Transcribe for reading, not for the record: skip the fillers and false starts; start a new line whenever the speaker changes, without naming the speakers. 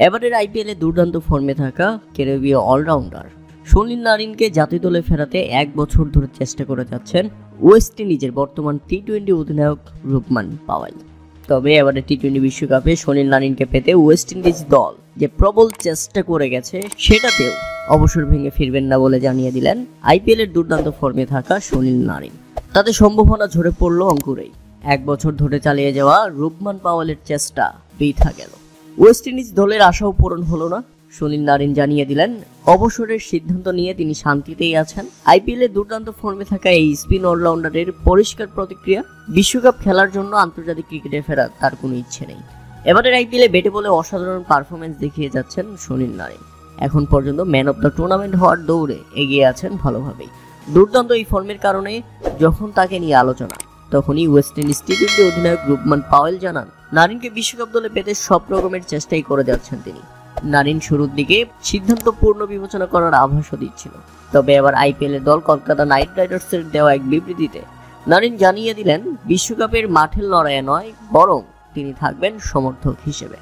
এবারের আইপিএলে দুর্দান্ত ফর্মে থাকা ক্যারিবীয় অলরাউন্ডার সুনীল নারিনকে জাতীয় দলে ফেরাতে 1 বছর ধরে চেষ্টা করে যাচ্ছেন ওয়েস্ট ইন্ডিজের বর্তমান টি-20 অধিনায়ক রুবমান পাওয়েল। তবে এবারে টি-20 বিশ্বকাপে সুনীল নারিনকে পেতে ওয়েস্ট ইন্ডিজ দল যে প্রবল চেষ্টা করে গেছে সেটাতেও অবসর ভেঙে ফিরবেন না বলে জানিয়ে দিলেন আইপিএলের দুর্দান্ত ফর্মে থাকা সুনীল নারিন। তাতে সম্ভাবনা ঝরে পড়ল অঙ্কুরেই। 1 বছর ধরে চালিয়ে যাওয়া রুবমান পাওয়েলের চেষ্টা বৃথা গেল। ওয়েস্ট ইন্ডিজ দলের আশাও পূরণ হলো না। সুনীল নারিন জানিয়ে দিলেন অবসরের সিদ্ধান্ত নিয়ে তিনি শান্তিতেই আছেন। আইপিএলে দুর্দান্ত ফর্মে থাকা এই স্পিন অলরাউন্ডারের পরিষ্কার প্রতিক্রিয়া, বিশ্বকাপ খেলার জন্য আন্তর্জাতিক ক্রিকেটে ফেরার তার কোনো ইচ্ছে নেই। এবারের আইপিএলে ব্যাটে বলে অসাধারণ পারফরমেন্স দেখিয়ে যাচ্ছেন সুনীল নারিন। এখন পর্যন্ত ম্যান অফ দ্য টুর্নামেন্ট হওয়ার দৌড়ে এগিয়ে আছেন ভালোভাবেই। দুর্দান্ত এই ফর্মের কারণে যখন তাকে নিয়ে আলোচনা, তখনই ওয়েস্ট ইন্ডিজ টি-20 অধিনায়ক রুবমান পাওয়েল জানান নারিনকে বিশ্বকাপ দলে পেতে সব রকমের চেষ্টাই করে যাচ্ছেন তিনি। নারিন শুরুর দিকে সিদ্ধান্ত পূর্ণ বিবেচনা করার আভাসও দিচ্ছিল। তবে এবার আইপিএলের দল কলকাতা নাইট রাইডার্সের দেওয়া এক বিবৃতিতে নারিন জানিয়ে দিলেন বিশ্বকাপের মাঠের লড়াইয়ে নয়, বরং তিনি থাকবেন সমর্থক হিসেবে।